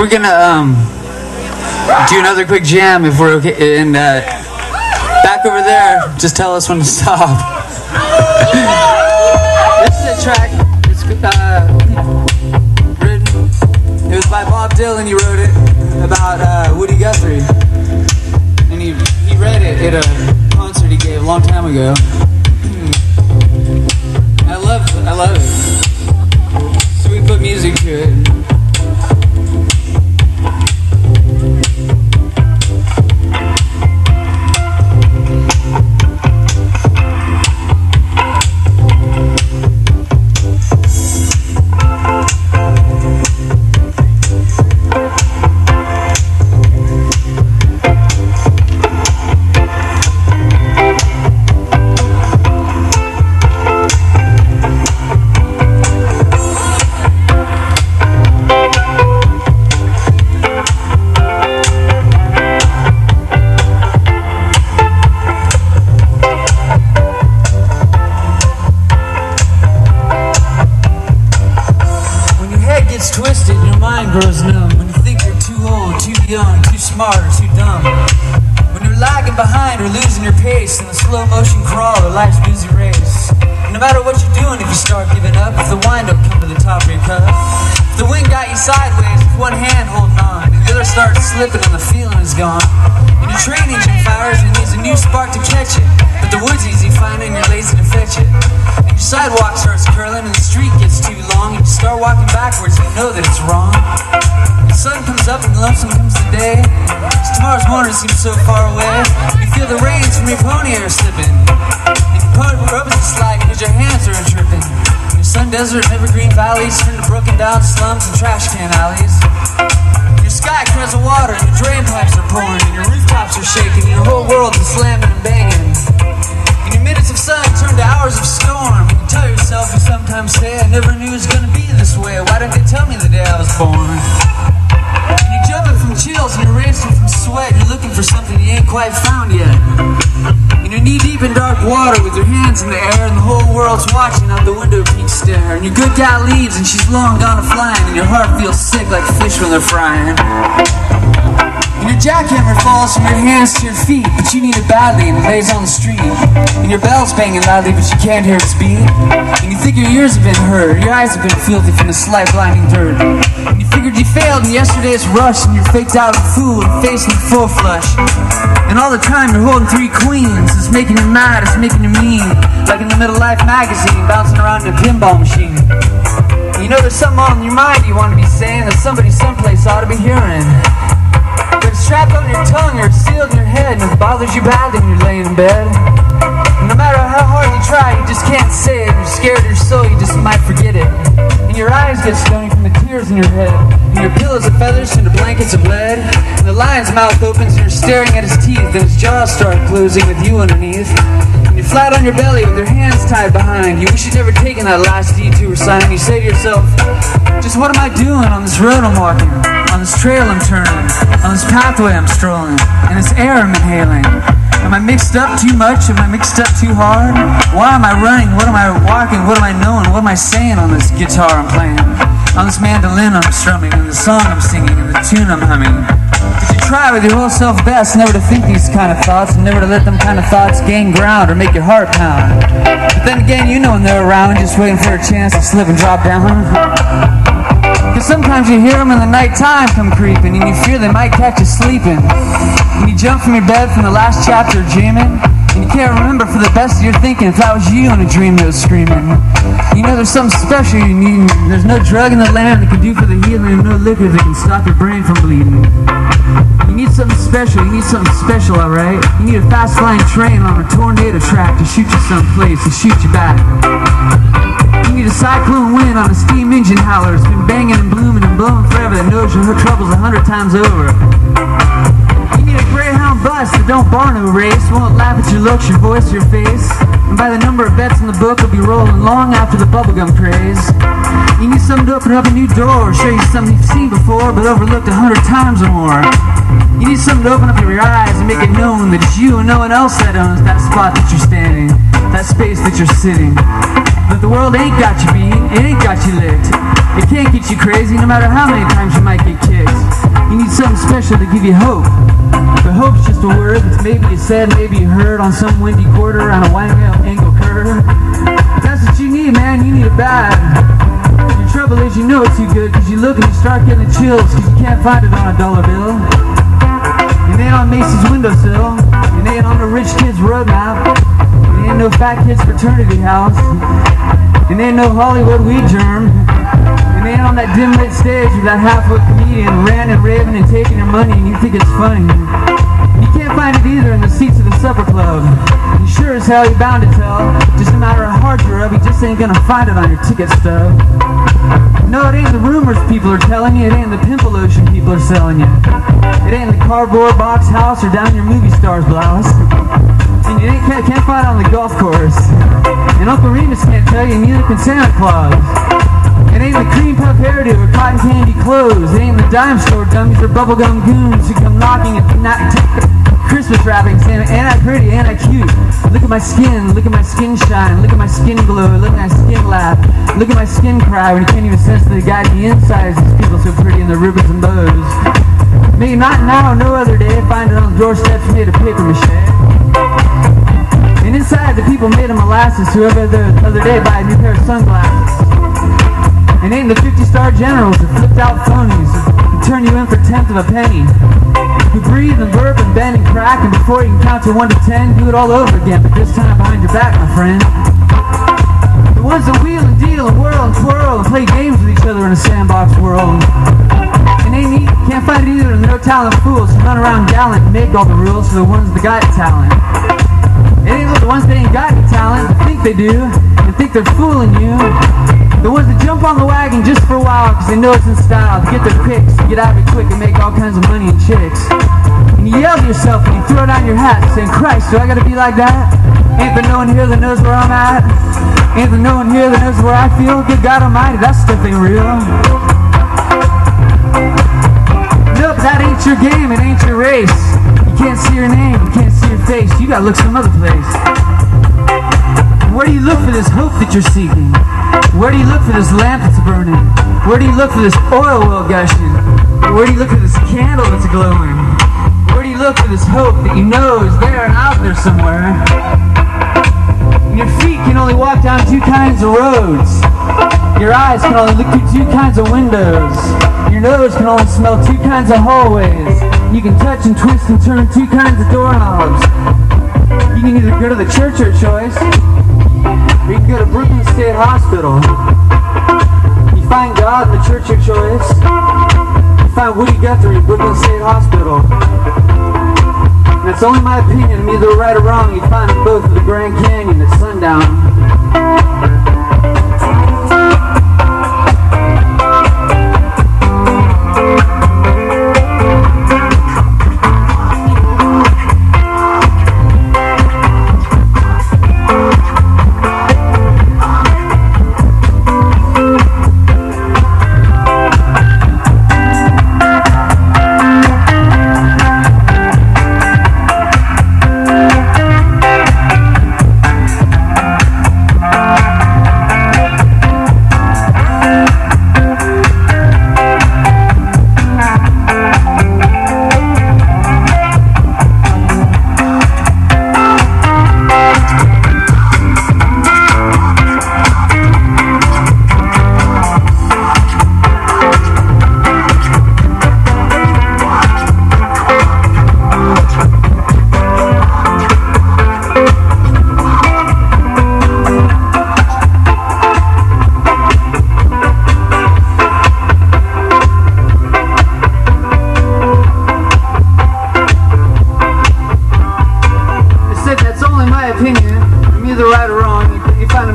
We're gonna do another quick jam if we're okay. And back over there, just tell us when to stop. This is a track. It's written. It was by Bob Dylan. He wrote it about Woody Guthrie, and he read it at a concert he gave a long time ago. I love it. So we put music to it. Twisted, your mind grows numb when you think you're too old, too young, too smart, or too dumb. When you're lagging behind or losing your pace in the slow motion crawl of life's busy race. And no matter what you're doing, if you start giving up, if the wine don't come to the top of your cup, if the wind got you sideways with one hand holding on, and the other starts slipping and the feeling is gone, and your train engine fires and needs a new spark to catch it, but the wood's easy finding and you're lazy to fetch it. Your sidewalk starts curling and the street gets too long, and you start walking backwards and you know that it's wrong. The sun comes up and lonesome comes the day, 'cause tomorrow's morning seems so far away. You feel the reins from your pony are slipping, and your pony rubs a slide because your hands are tripping. Your sun desert and evergreen valleys turn to broken down slums and trash can alleys. Your sky clears of water and your drain pipes are pouring, and your rooftops are shaking, and your whole world is slamming and banging. And your minutes of sun turn to hours of storm. You tell yourself, you sometimes say, I never knew it was gonna be this way. Why didn't they tell me the day I was born? And you're jumping from chills and you're racing from sweat. You're looking for something you ain't quite found yet. And you're knee deep in dark water with your hands in the air, and the whole world's watching out the window peak stare. And your good gal leaves and she's long gone a-flying, and your heart feels sick like fish when they're frying. And your jackhammer falls from your hands to your feet, but you need it badly and it lays on the street. And your bell's banging loudly but you can't hear its beat. And you think your ears have been hurt, your eyes have been filthy from the slight blinding dirt. And you figured you failed in yesterday's rush, and you're faked out and fool and facing full flush. And all the time you're holding 3 queens. It's making you mad, it's making you mean, like in the Middle Life magazine, bouncing around in a pinball machine. And you know there's something on your mind you want to be saying that somebody someplace ought to be hearing. But it's trapped on your tongue or it's sealed in your head, and it bothers you badly when you're laying in bed. And no matter how hard you try, you just can't say it. You're scared of your soul, you just might forget it. And your eyes get stony from the tears in your head, and your pillows of feathers turn to blankets of lead. And the lion's mouth opens and you're staring at his teeth, and his jaws start closing with you underneath. And you're flat on your belly with your hands tied behind. You wish you'd never taken that last detour sign. You say to yourself, just what am I doing on this road I'm walking, on this trail I'm turning, on this pathway I'm strolling, and this air I'm inhaling? Am I mixed up too much? Am I mixed up too hard? Why am I running? What am I walking? What am I knowing? What am I saying on this guitar I'm playing, on this mandolin I'm strumming, and the song I'm singing, and the tune I'm humming? But you try with your whole self best never to think these kind of thoughts, and never to let them kind of thoughts gain ground or make your heart pound. But then again, you know when they're around, just waiting for a chance to slip and drop down. Cause sometimes you hear them in the night time come creeping, and you fear they might catch you sleeping. And you jump from your bed from the last chapter of dreaming, and you can't remember for the best of your thinking if that was you in a dream that was screaming. You know there's something special you need. There's no drug in the land that can do for the healing, and no liquor that can stop your brain from bleeding. You need something special, alright? You need a fast flying train on a tornado track to shoot you someplace, to shoot you back. You need a cyclone wind on a steam engine howler that's been banging and blooming and blowing forever, that knows your troubles 100 times over. You need a Greyhound bus that don't bar no race, won't laugh at your looks, your voice, your face, and by the number of bets in the book will be rolling long after the bubblegum craze. You need something to open up a new door, show you something you've seen before but overlooked 100 times or more. You need something to open up your eyes and make it known that it's you and no one else that owns that spot that you're standing, that space that you're sitting. But the world ain't got you beat, it ain't got you licked. It can't get you crazy no matter how many times you might get kicked. You need something special to give you hope. But hope's just a word that's maybe you said, maybe you heard on some windy quarter on a wide angle curve. That's what you need, man, you need it bad. Your trouble is you know it's too good, cause you look and you start getting the chills, cause you can't find it on a dollar bill. It ain't on Macy's windowsill, it ain't on the rich kid's roadmap, it ain't no fat kid's fraternity house, it ain't no Hollywood weed germ, it ain't on that dim lit stage with that half-wit comedian ranting and raving and taking your money and you think it's funny. You can't find it either in the seats of the supper club. You sure as hell you're bound to tell, just no matter how hard you're up, you just ain't gonna find it on your ticket stub. No, it ain't the rumors people are telling you, it ain't the pimple lotion people are selling you. It ain't the cardboard box house or down your movie star's blouse. And you can't find it on the golf course. And Uncle Remus can't tell you, neither can Santa Claus. It ain't the cream puff hairdo or cotton candy clothes. It ain't the dime store dummies or bubblegum goons who come knocking and Christmas wrapping saying, ain't I pretty, ain't I cute? Look at my skin shine, look at my skin glow, look at my skin laugh, look at my skin cry when you can't even sense the guy the insides these people so pretty in their ribbons and bows. Maybe not now, no other day, find it on the doorsteps made of paper mache. And inside the people made of molasses who every other day buy a new pair of sunglasses. And ain't the 50-star generals that flipped out phonies who turn you in for 1/10 of a penny, who breathe and burp and bend and crack, and before you can count to 1 to 10, do it all over again, but this time behind your back, my friend. The ones that wheel and deal and whirl and twirl and play games with each other in a sandbox world. And can't find it either in the no-talent fools who run around gallant and make all the rules for the ones that got talent. It ain't the ones that ain't got any talent, that think they do, and think they're fooling you. The ones that jump on the wagon just for a while because they know it's in style, to get their kicks, to get out of it quick and make all kinds of money and chicks. And you yell to yourself and you throw down your hat saying, Christ, do I gotta be like that? Ain't there no one here that knows where I'm at? Ain't there no one here that knows where I feel? Good God Almighty, that stuff ain't real. Nope, that ain't your game, it ain't your race. You can't see your name, you can't see your face, you gotta look some other place. Where do you look for this hope that you're seeking? Where do you look for this lamp that's burning? Where do you look for this oil well gushing? Where do you look for this candle that's glowing? Where do you look for this hope that you know is there and out there somewhere? And your feet can only walk down 2 kinds of roads. Your eyes can only look through 2 kinds of windows. Your nose can only smell 2 kinds of hallways. You can touch and twist and turn 2 kinds of doorknobs. You can either go to the church of choice, or you can go to Brooklyn State Hospital. You find God in the church of choice. You find Woody Guthrie in Brooklyn State Hospital. And it's only my opinion, I'm either right or wrong, you find them both at the Grand Canyon at sundown.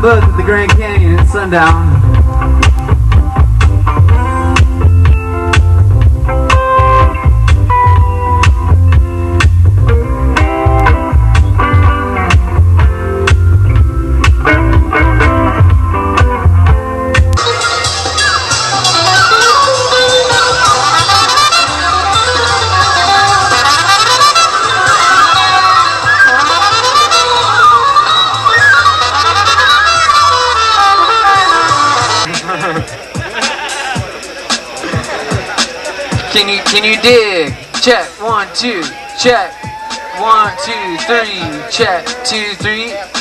Both at the Grand Canyon at sundown. Can you dig? Check 1 2. Check 1 2 3. Check 2 3.